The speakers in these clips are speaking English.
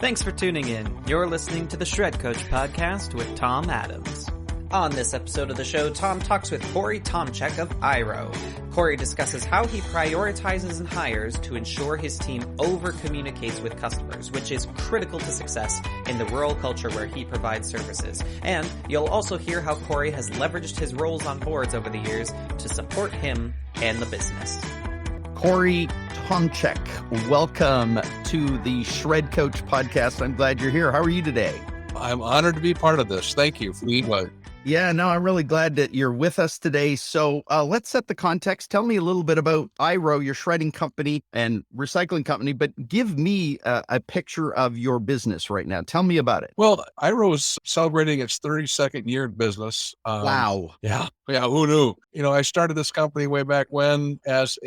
Thanks for tuning in. You're listening to the Shred Coach podcast with Tom Adams. On this episode of the show, Tom talks with Cory Tomczyk of IROW. Cory discusses how he prioritizes and hires to ensure his team over-communicates with customers, which is critical to success in the rural culture where he provides services. And you'll also hear how Cory has leveraged his roles on boards over the years to support him and the business. Cory Tomczyk, welcome to the Shred Coach podcast. I'm glad you're here. How are you today? I'm honored to be part of this. Thank you for the invite. Yeah, no, I'm really glad that you're with us today. So let's set the context. Tell me a little bit about IROW, your shredding company and recycling company, but give me a picture of your business right now. Tell me about it. Well, IROW is celebrating its 32nd year in business. Wow. Yeah, who knew? You know, I started this company way back when as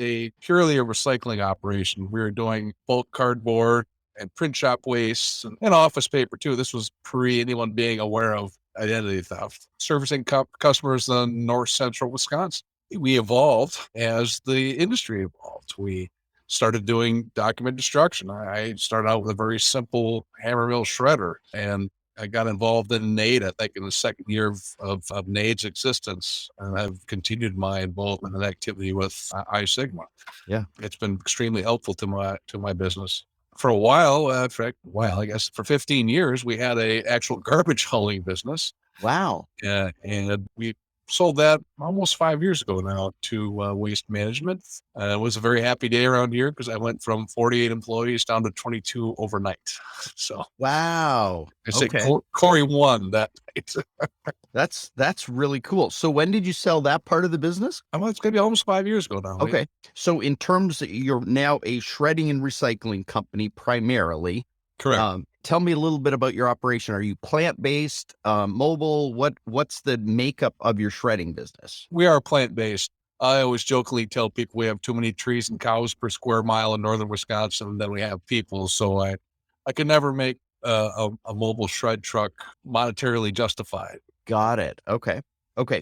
purely a recycling operation. We were doing bulk cardboard and print shop waste and office paper too. This was pre anyone being aware of identity theft, servicing customers in north central Wisconsin. We evolved as the industry evolved. We started doing document destruction. I started out with a very simple hammer mill shredder, and I got involved in NAID, I think, in the second year of NAID's existence, and I've continued my involvement in activity with I Sigma. Yeah, it's been extremely helpful to my business. For a while, I guess for 15 years, we had a actual garbage hauling business. Wow. And we sold that almost 5 years ago now to Waste Management. It was a very happy day around here because I went from 48 employees down to 22 overnight. So wow. I say Cory won that night. That's really cool. So when did you sell that part of the business? It's going to be almost 5 years ago now. Okay. So in terms of, you're now a shredding and recycling company primarily. Correct. Tell me a little bit about your operation. Are you plant-based, mobile? What's the makeup of your shredding business? We are plant-based. I always jokingly tell people we have too many trees and cows per square mile in northern Wisconsin than we have people. So I could never make a mobile shred truck monetarily justified. Got it. Okay.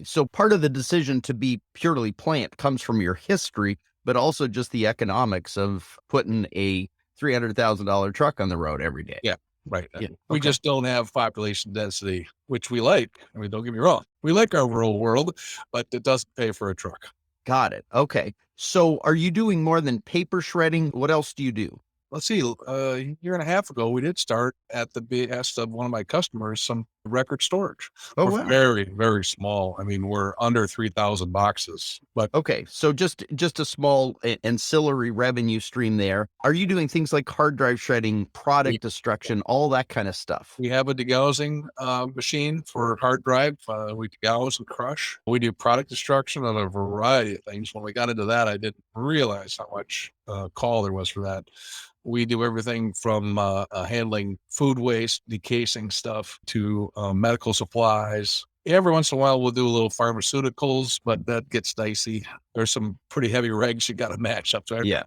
So part of the decision to be purely plant comes from your history, but also just the economics of putting a $300,000 truck on the road every day. Yeah. Right. Yeah. We just don't have population density, which we like. I mean, don't get me wrong. We like our rural world, but it doesn't pay for a truck. Got it. Okay. So are you doing more than paper shredding? What else do you do? Let's see, a year and a half ago, we did start at the behest of one of my customers, some record storage. Oh, We're wow. very, very small. I mean, we're under 3,000 boxes, but okay. So just a small ancillary revenue stream there. Are you doing things like hard drive shredding, product destruction, all that kind of stuff? We have a degaussing machine for hard drive. We degauss and crush. We do product destruction on a variety of things. When we got into that, I didn't realize how much call there was for that. We do everything from handling food waste, decasing stuff, to medical supplies. Every once in a while, we'll do a little pharmaceuticals, but that gets dicey. There's some pretty heavy regs you got to match up to. Yeah.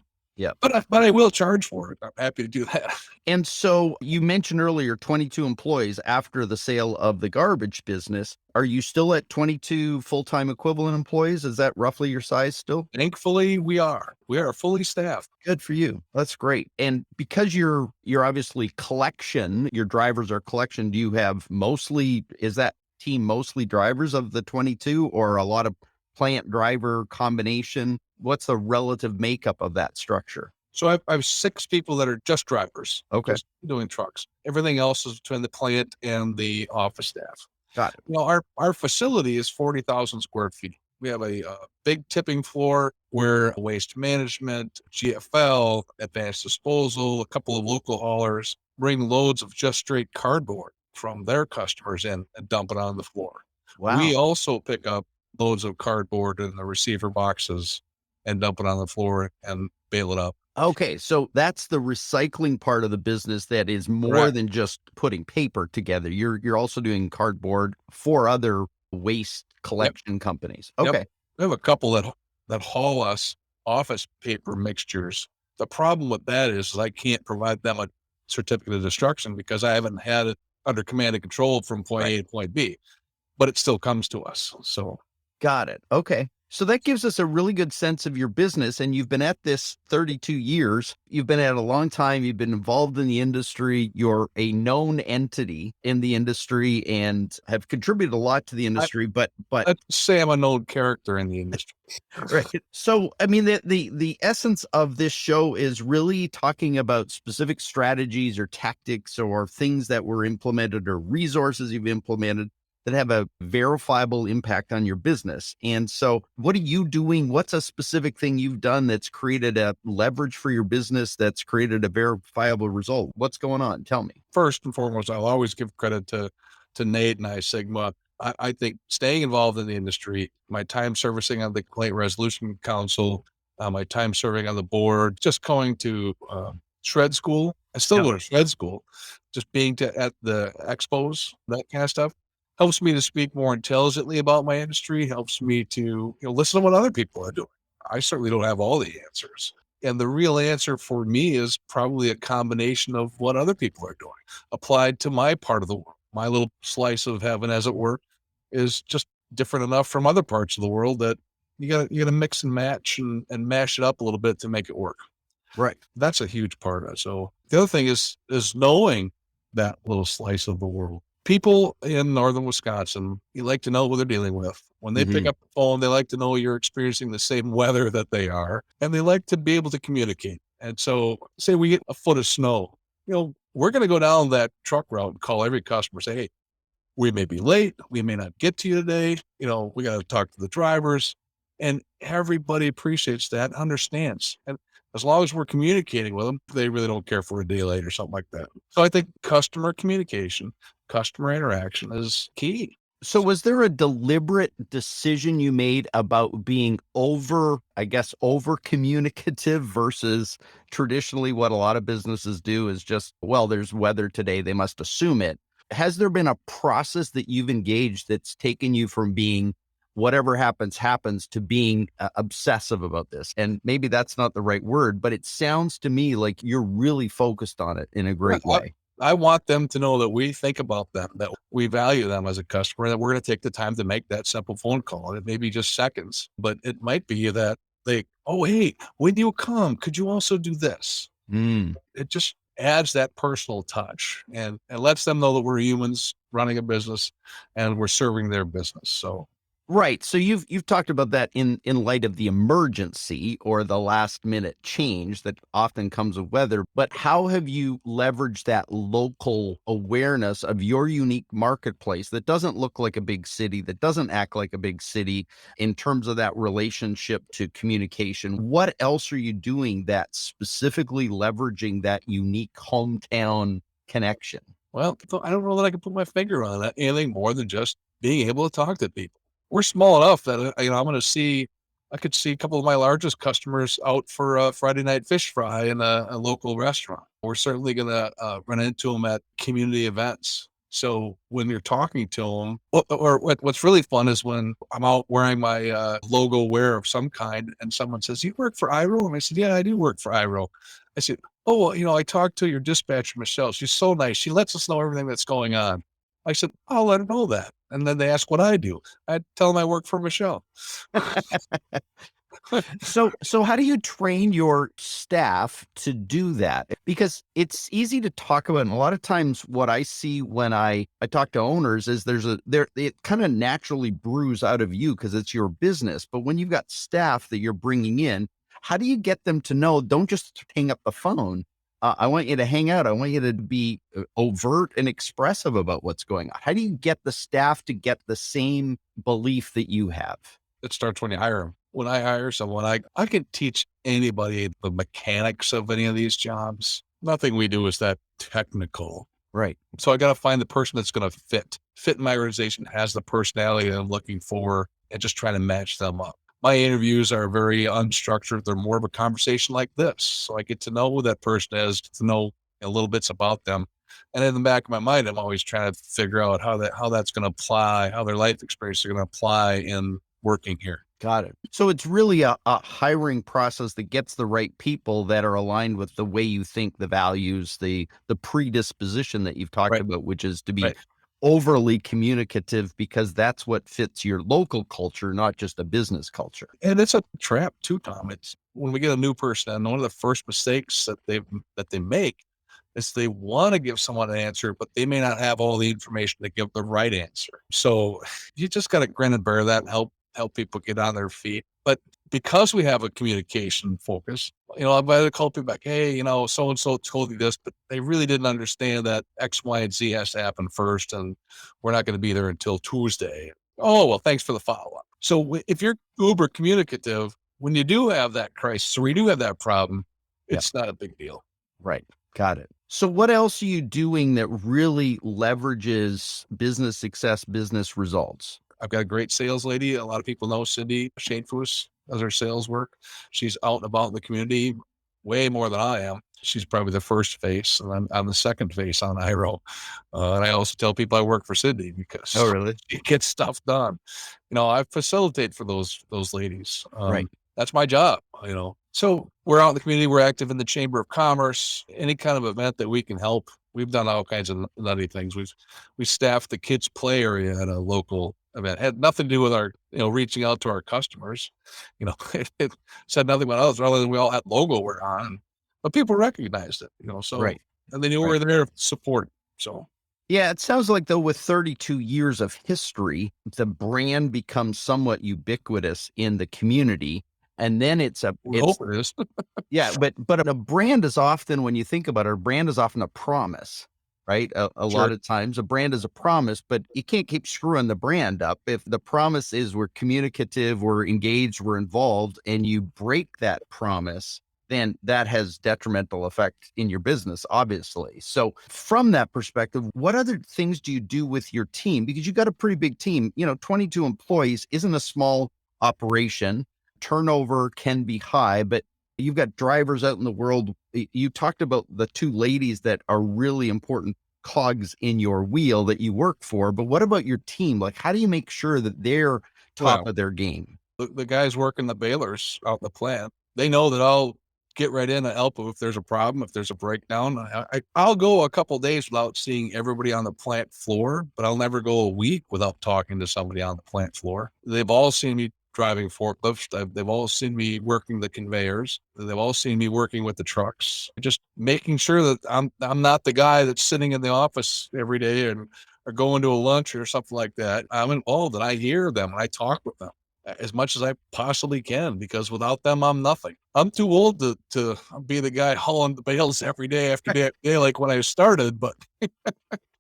But I will charge for it. I'm happy to do that. And so you mentioned earlier 22 employees after the sale of the garbage business. Are you still at 22 full-time equivalent employees? Is that roughly your size still? Thankfully, we are. We are fully staffed. Good for you. That's great. And because you're obviously collection, your drivers are collection, do you have is that team mostly drivers of the 22 or a lot of plant driver combination? What's the relative makeup of that structure? So I have 6 people that are just drivers. Okay. Just doing trucks. Everything else is between the plant and the office staff. Got it. You know, our facility is 40,000 square feet. We have a big tipping floor where Waste Management, GFL, Advanced Disposal, a couple of local haulers bring loads of just straight cardboard from their customers in and dump it on the floor. Wow. We also pick up loads of cardboard in the receiver boxes and dump it on the floor and bale it up. Okay, so that's the recycling part of the business that is more Correct. than just putting paper together. You're also doing cardboard for other waste collection companies. Okay. Yep. We have a couple that haul us office paper mixtures. The problem with that is I can't provide them a certificate of destruction because I haven't had it under command and control from point A to point B, but it still comes to us. So Got it. Okay. So that gives us a really good sense of your business. And you've been at this 32 years. You've been at it a long time. You've been involved in the industry. You're a known entity in the industry and have contributed a lot to the industry. But I'd say I'm a known character in the industry. right. So, I mean, the essence of this show is really talking about specific strategies or tactics or things that were implemented or resources you've implemented that have a verifiable impact on your business. And so what are you doing? What's a specific thing you've done that's created a leverage for your business, that's created a verifiable result? What's going on? Tell me. First and foremost, I'll always give credit to Nate and I Sigma. I think staying involved in the industry, my time servicing on the Complaint Resolution Council, my time serving on the board, just going to shred school. I still go to shred school, just being at the expos, that kind of stuff, helps me to speak more intelligently about my industry, helps me to listen to what other people are doing. I certainly don't have all the answers. And the real answer for me is probably a combination of what other people are doing applied to my part of the world. My little slice of heaven, as it were, is just different enough from other parts of the world that you gotta mix and match and mash it up a little bit to make it work. Right. That's a huge part of it. So the other thing is knowing that little slice of the world. People in northern Wisconsin, you like to know what they're dealing with. When they pick up the phone, they like to know you're experiencing the same weather that they are, and they like to be able to communicate. And so say we get a foot of snow, we're going to go down that truck route and call every customer, say, hey, we may be late. We may not get to you today. We got to talk to the drivers, and everybody appreciates that, understands. And as long as we're communicating with them, they really don't care for a day late or something like that. So I think customer communication, customer interaction is key. So was there a deliberate decision you made about being over communicative versus traditionally what a lot of businesses do is just, well, there's weather today, they must assume it. Has there been a process that you've engaged that's taken you from being whatever happens to being obsessive about this? And maybe that's not the right word, but it sounds to me like you're really focused on it in a great way. I want them to know that we think about them, that we value them as a customer, that we're going to take the time to make that simple phone call. It may be just seconds, but it might be that hey, when you come, could you also do this? It just adds that personal touch and lets them know that we're humans running a business and we're serving their business. So right. So you've talked about that in light of the emergency or the last minute change that often comes with weather. But how have you leveraged that local awareness of your unique marketplace that doesn't look like a big city, that doesn't act like a big city in terms of that relationship to communication? What else are you doing that's specifically leveraging that unique hometown connection? Well, I don't know that I can put my finger on that anything more than just being able to talk to people. We're small enough that, I could see a couple of my largest customers out for a Friday night fish fry in a local restaurant. We're certainly going to run into them at community events. So when you're talking to them, what's really fun is when I'm out wearing my logo wear of some kind and someone says, you work for IROW? And I said, yeah, I do work for IROW. I said, oh, well, I talked to your dispatcher, Michelle. She's so nice. She lets us know everything that's going on. I said, I'll let her know that. And then they ask what I do. I tell them I work for Michelle. So how do you train your staff to do that? Because it's easy to talk about. And a lot of times what I see when I talk to owners is it kind of naturally brews out of you because it's your business. But when you've got staff that you're bringing in, how do you get them to know, don't just hang up the phone. I want you to hang out. I want you to be overt and expressive about what's going on. How do you get the staff to get the same belief that you have? It starts when you hire them. When I hire someone, I can teach anybody the mechanics of any of these jobs. Nothing we do is that technical. Right. So I got to find the person that's going to fit my organization, has the personality that I'm looking for, and just try to match them up. My interviews are very unstructured. They're more of a conversation like this. So I get to know who that person is, get to know little bits about them. And in the back of my mind, I'm always trying to figure out how that's going to apply, how their life experience is going to apply in working here. Got it. So it's really a hiring process that gets the right people that are aligned with the way you think, the values, the predisposition that you've talked about, which is to be overly communicative because that's what fits your local culture, not just a business culture. And it's a trap too, Tom. It's when we get a new person, and one of the first mistakes that they make is they want to give someone an answer, but they may not have all the information to give the right answer. So you just got to grin and bear that and help people get on their feet. But because we have a communication focus, I might call people back, hey, so-and-so told you this, but they really didn't understand that X, Y, and Z has to happen first, and we're not going to be there until Tuesday. Oh, well, thanks for the follow-up. So if you're uber communicative, when you do have that crisis or we do have that problem, it's not a big deal. Right. Got it. So what else are you doing that really leverages business success, business results? I've got a great sales lady. A lot of people know Cindy Schaefus does her sales work. She's out and about in the community way more than I am. She's probably the first face, and I'm the second face on IROW. And I also tell people I work for Cindy because she gets stuff done. I facilitate for those ladies. Right. That's my job, So we're out in the community. We're active in the Chamber of Commerce, any kind of event that we can help. We've done all kinds of nutty things. We staffed the kids' play area at a local event. It had nothing to do with our, reaching out to our customers. It said nothing about us other than we all had logo we're on, but people recognized it, so, right. And they knew we were there to support. So. Yeah, it sounds like, though, with 32 years of history, the brand becomes somewhat ubiquitous in the community. And then it is. Yeah, but a brand is often, when you think about it, a brand is often a promise, right? A Sure. lot of times a brand is a promise, but you can't keep screwing the brand up. If the promise is we're communicative, we're engaged, we're involved, and you break that promise, then that has detrimental effect in your business, obviously. So from that perspective, what other things do you do with your team? Because you've got a pretty big team, 22 employees isn't a small operation. Turnover can be high, but you've got drivers out in the world. You talked about the two ladies that are really important cogs in your wheel that you work for, but what about your team? Like, how do you make sure that they're top of their game? The guys working the balers out in the plant, they know that I'll get right in and help them if there's a problem, if there's a breakdown. I'll go a couple of days without seeing everybody on the plant floor, but I'll never go a week without talking to somebody on the plant floor. They've all seen me driving forklifts. They've all seen me working the conveyors. They've all seen me working with the trucks. Just making sure that I'm not the guy that's sitting in the office every day or going to a lunch or something like that. I'm involved and I hear them and I talk with them as much as I possibly can, because without them, I'm nothing. I'm too old to be the guy hauling the bales every day after day like when I started, but.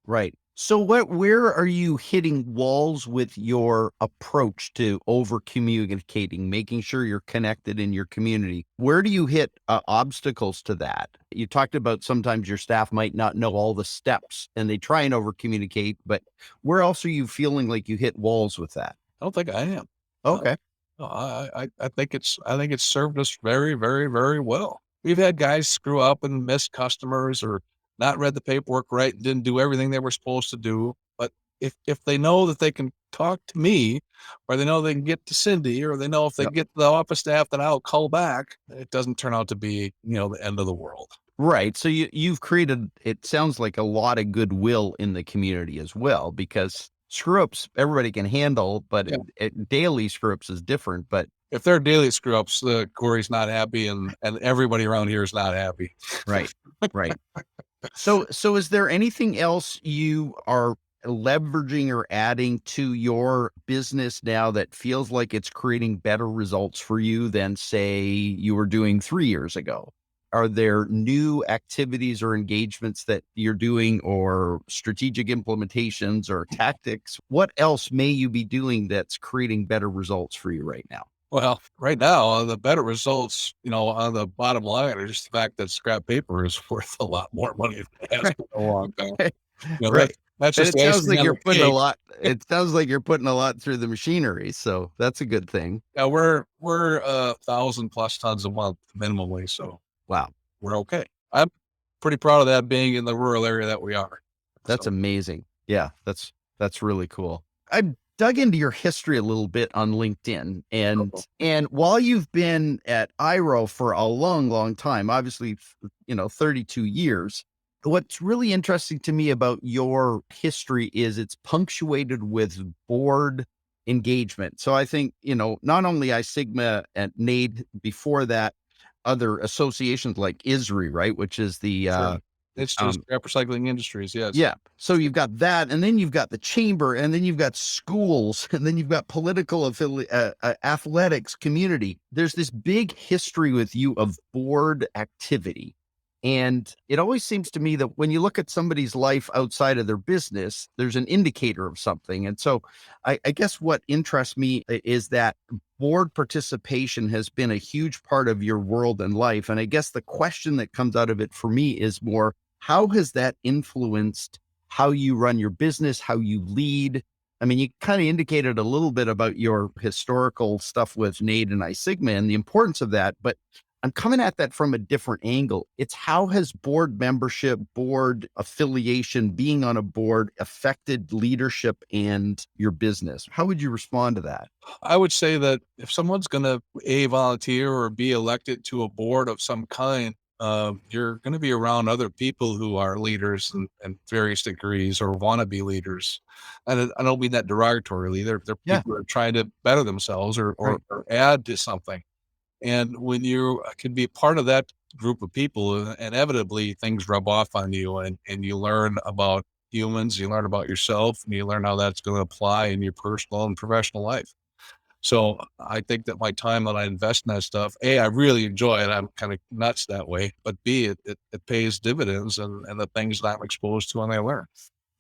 Right. So where are you hitting walls with your approach to over communicating, making sure you're connected in your community? Where do you hit obstacles to that? You talked about sometimes your staff might not know all the steps and they try and over communicate, but where else are you feeling like you hit walls with that? I don't think I am. Okay. I think it's served us very, very, very well. We've had guys screw up and miss customers or not read the paperwork right and didn't do everything they were supposed to do. But if they know that they can talk to me, or they know they can get to Cindy, or they know if they get to the office staff that I'll call back, it doesn't turn out to be, the end of the world. Right. So you've created, it sounds like, a lot of goodwill in the community as well, because screw-ups everybody can handle, but daily screw-ups is different. But if they're daily screw-ups, Cory's not happy and everybody around here is not happy. Right. Right. So is there anything else you are leveraging or adding to your business now that feels like it's creating better results for you than, say, you were doing 3 years ago? Are there new activities or engagements that you're doing, or strategic implementations or tactics? What else may you be doing that's creating better results for you right now? Well, right now, the better results, on the bottom line are just the fact that scrap paper is worth a lot more money than it has been a long time. Right. That's just it sounds like you're putting a lot. It sounds like you're putting a lot through the machinery, so that's a good thing. Yeah, we're 1,000+ tons a month minimally, so wow, we're okay. I'm pretty proud of that, being in the rural area that we are. That's amazing. Yeah, that's really cool. I dug into your history a little bit on LinkedIn, and while you've been at IROW for a long, long time, obviously, 32 years, What's really interesting to me about your history is it's punctuated with board engagement. So I think, not only iSigma and NAID before that, other associations like ISRI, right? Which is the, Sure. It's just scrap recycling industries. Yes. yeah. So you've got that, and then you've got the chamber, and then you've got schools, and then you've got political athletics, community. There's this big history with you of board activity. And it always seems to me that when you look at somebody's life outside of their business, there's an indicator of something. And so I guess what interests me is that board participation has been a huge part of your world and life. And I guess the question that comes out of it for me is more, how has that influenced how you run your business, how you lead? I mean, you kind of indicated a little bit about your historical stuff with NAID and iSigma and the importance of that, but I'm coming at that from a different angle. It's how has board membership, board affiliation, being on a board affected leadership and your business? How would you respond to that? I would say that if someone's going to volunteer or be elected to a board of some kind, you're going to be around other people who are leaders in various degrees or want to be leaders. And I don't mean that derogatorily. They're Yeah. people who are trying to better themselves or Right. add to something. And when you can be part of that group of people, inevitably things rub off on you and you learn about humans, you learn about yourself, and you learn how that's going to apply in your personal and professional life. So I think that my time that I invest in that stuff, A, I really enjoy it. I'm kind of nuts that way, but B, it pays dividends and the things that I'm exposed to and I learn.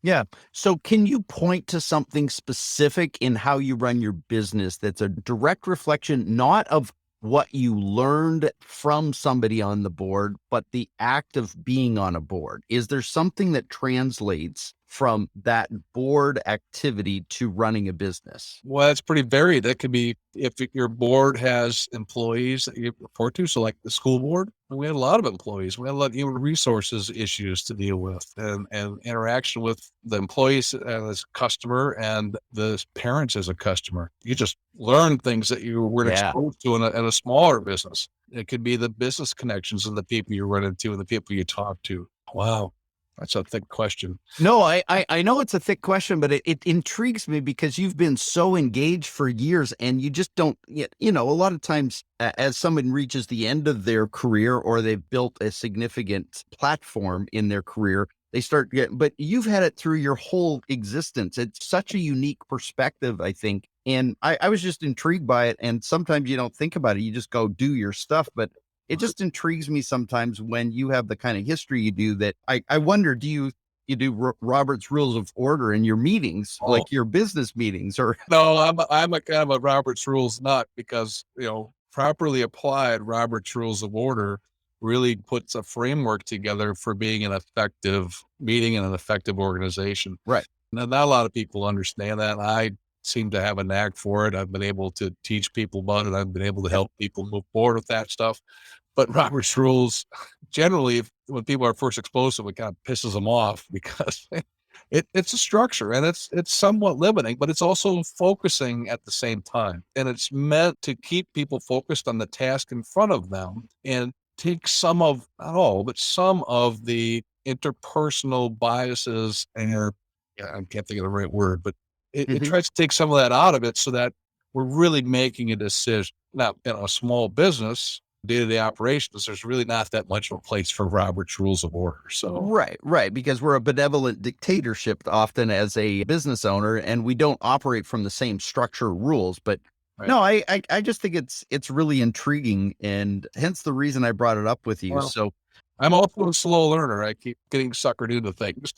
Yeah. So can you point to something specific in how you run your business that's a direct reflection, not of what you learned from somebody on the board, but the act of being on a board? Is there something that translates from that board activity to running a business? Well, it's pretty varied. That could be if your board has employees that you report to. So, like the school board, we had a lot of employees. We had a lot of human resources issues to deal with, and interaction with the employees as a customer and the parents as a customer. You just learn things that you weren't Yeah. exposed to in a smaller business. It could be the business connections and the people you run into and the people you talk to. Wow, that's a thick question. No, I know it's a thick question, but it intrigues me because you've been so engaged for years and you just don't, a lot of times as someone reaches the end of their career or they've built a significant platform in their career, they start getting, but you've had it through your whole existence. It's such a unique perspective, I think. And I was just intrigued by it. And sometimes you don't think about it. You just go do your stuff. But it just intrigues me sometimes when you have the kind of history you do that I wonder, do you do Robert's Rules of Order in your meetings, Oh, like your business meetings or? no, I'm a kind of a Robert's Rules nut because, properly applied Robert's Rules of Order really puts a framework together for being an effective meeting and an effective organization. Right. Now, not a lot of people understand that. I seem to have a knack for it. I've been able to teach people about it. I've been able to help people move forward with that stuff. But Robert's Rules, generally, when people are first exposed to it, kind of pisses them off because it's a structure and it's somewhat limiting, but it's also focusing at the same time. And it's meant to keep people focused on the task in front of them and take some of, not all, but some of the interpersonal biases and I can't think of the right word, but it tries to take some of that out of it so that we're really making a decision. Now, in a small business, day-to-day operations, there's really not that much of a place for Robert's Rules of Order. So Right. Because we're a benevolent dictatorship often as a business owner, and we don't operate from the same structure rules. But right. no, I just think it's really intriguing, and hence the reason I brought it up with you. Well, So I'm also a slow learner. I keep getting suckered into things.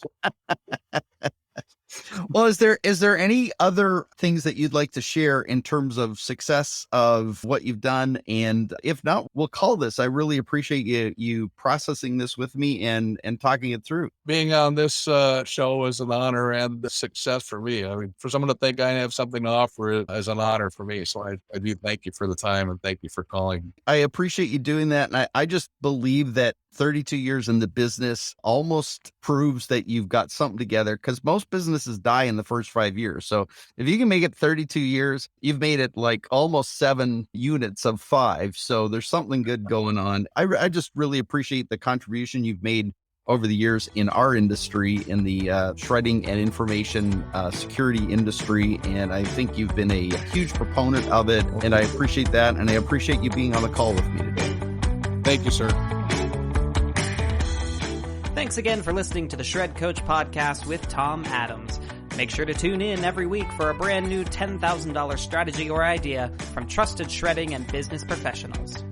well, is there any other things that you'd like to share in terms of success of what you've done? And if not, we'll call this. I really appreciate you processing this with me and talking it through. Being on this show is an honor and a success for me. I mean, for someone to think I have something to offer is an honor for me. So I do thank you for the time and thank you for calling. I appreciate you doing that. And I just believe that 32 years in the business almost proves that you've got something together, because most businesses die in the first 5 years. So if you can make it 32 years, you've made it like almost 7 units of 5. So there's something good going on. I just really appreciate the contribution you've made over the years in our industry, in the shredding and information security industry. And I think you've been a huge proponent of it. And I appreciate that. And I appreciate you being on the call with me today. Thank you, sir. Thanks again for listening to the Shred Coach podcast with Tom Adams. Make sure to tune in every week for a brand new $10,000 strategy or idea from trusted shredding and business professionals.